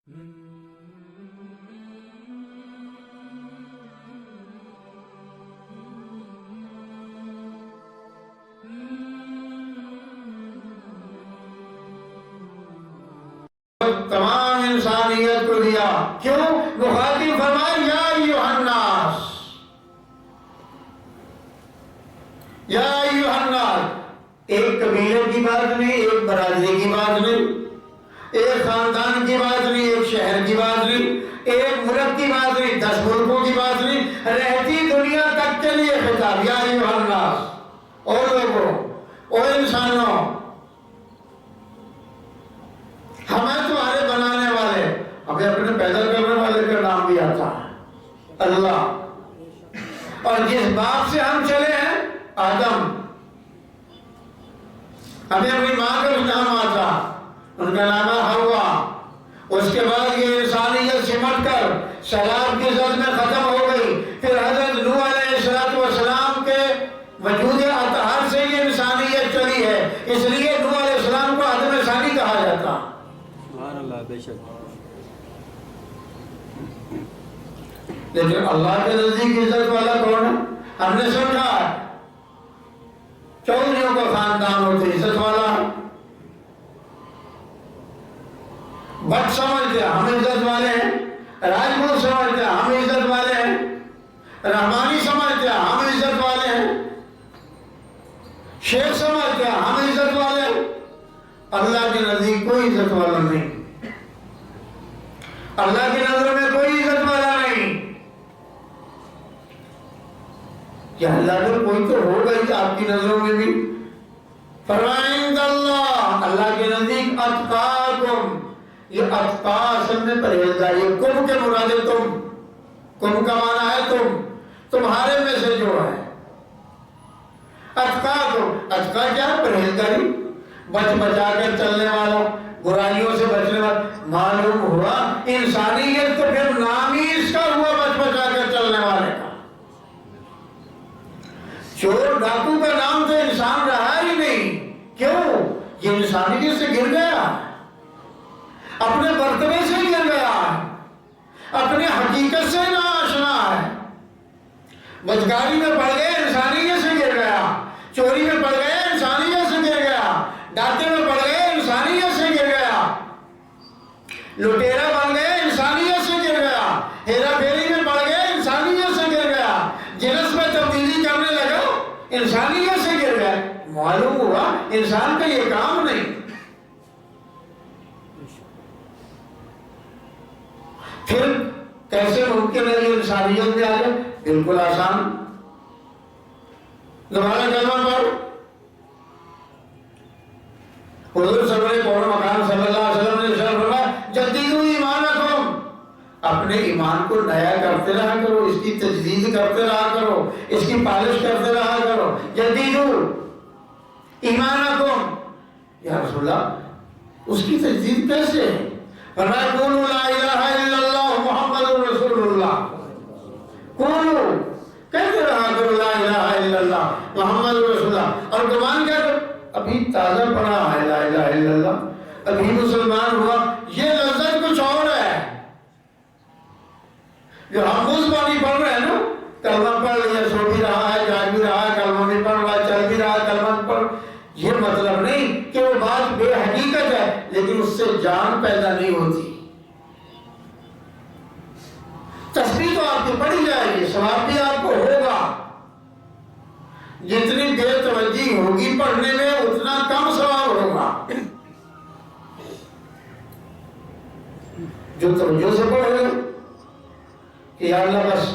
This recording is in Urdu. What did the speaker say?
تمام انسانیت کو دیا. کیوں؟ مخاطب فرمائے یا ایھا الناس، یا ایھا الناس. ایک قبیلے کی بات نہیں، ایک برادری کی بات نہیں، ایک خاندان کی بات نہیں، ایک شہر کی بات نہیں، ایک ملک کی بات نہیں، 10 ملکوں کی بات نہیں، رہتی دنیا تک کے لیے خطاب. یا ایھا الناس، او لوگوں، او انسانوں، ہمیں تمہارے بنانے والے، ہمیں اپنے پیدا کرنے والے کا نام بھی آتا ہے اللہ، اور جس باپ سے ہم چلے ہیں آدم، ہمیں اپنی ماں کا بھی نام آتا، ان کا نام ہے حوا. اس کے بعد یہ انسانیت سمٹ کر سیلاب کی زد میں ختم ہو گئی. پھر حضرت نوح علیہ السلام کے وجود اطہر سے یہ انسانیت چلی ہے، اس لیے نوح علیہ السلام کو آدم ثانی کہا جاتا. سبحان اللہ، بے شک. لیکن اللہ کے نزدیک عزت والا کون ہے؟ ہم نے سمجھا چودھریوں کا خاندان ہوتے عزت والا ہے، بٹ سمجھتے ہیں ہم عزت والے ہیں، راجپوت سمجھتے ہیں ہم عزت والے ہیں، رحمانی سمجھتے ہیں ہم عزت والے ہیں، شیخ سمجھتے ہیں ہم عزت والے ہیں. اللہ کے نزدیک کوئی عزت والا نہیں، اللہ کی نظر میں کوئی عزت والا نہیں. کیا اللہ کا کوئی تو ہوگا ہی آپ کی نظروں میں بھی. فرمائیں عند اللہ، اللہ کے نزدیک اتقاکم. یہ اتقا اصل میں پرہیزگار، یہ کم کے مراد ہے تم، کم کا معنی ہے تم، تمہارے میں سے جو ہے. اتقاکم، اتقا کیا ہے؟ پرہیزگاری، بچ بچا کر چلنے والا، برائیوں سے بچنے والا. معلوم ہوا انسانیت تو پھر نام ہی اس کا ہوا بچ بچا کر چلنے والے کا. چور ڈاکو کا نام تو انسان رہا ہی نہیں. کیوں؟ یہ انسانیت سے گر گیا، اپنے مرتبے سے گر گیا، اپنے حقیقت سے ناآشنا ہے. بدکاری میں پڑ گئے، انسانیت سے گر گیا. چوری میں پڑ گئے، انسانیت سے گر گیا. ڈاکے میں پڑ گئے، انسانیت سے گر گیا. لٹیرا بن گئے، انسانیت سے گر گیا. ہیرا پھیری میں پڑ گئے، انسانیت سے گر گیا. جنس میں تبدیلی کرنے لگا، انسانیت سے گر گیا. معلوم ہوا انسان کا یہ کام نہیں. پھر کیسے ممکن ہے یہ انسانیت میں آ جائے؟ بالکل آسان. دوبارہ کلمہ پڑھو. حضور صلی اللہ علیہ وسلم نے فرمایا جدیدوا ایمانکم، اپنے ایمان کو نیا کرتے رہا کرو، اس کی تجدید کرتے رہا کرو، اس کی پالش کرتے رہا کرو. جدیدوا ایمانکم. یا رسول اللہ اس کی تجدید کیسے ہے؟ فرمایا قولوا لا الہ الا اللہ محمد رسول اللہ. قولوا، کہتے رہا کرو لا الہ الا اللہ محمد رسول اللہ. اور قربان کیا کرو؟ ابھی تازہ پڑھا ہے لا الہ الا اللہ، ابھی مسلمان ہوا، یہ لذت کچھ اور ہے. جو ہم اس پانی پڑھ رہے ہیں نا، کلمہ پڑھ لیا، سو بھی رہا ہے، جاگ بھی رہا ہے، کلمہ بھی پڑھ رہا ہے، چل بھی رہا ہے، کلمہ پڑھ. یہ مطلب نہیں کہ وہ بات بے حقیقت ہے، لیکن اس سے جان پیدا نہیں ہوتی. تسبیح تو آپ کی پڑھی جائے گی، ثواب بھی آپ کو ہوگا. جتنی بے توجہی ہوگی پڑھنے میں اتنا کم ثواب ہوگا. جو توجہ سے پڑھے کہ یا اللہ بس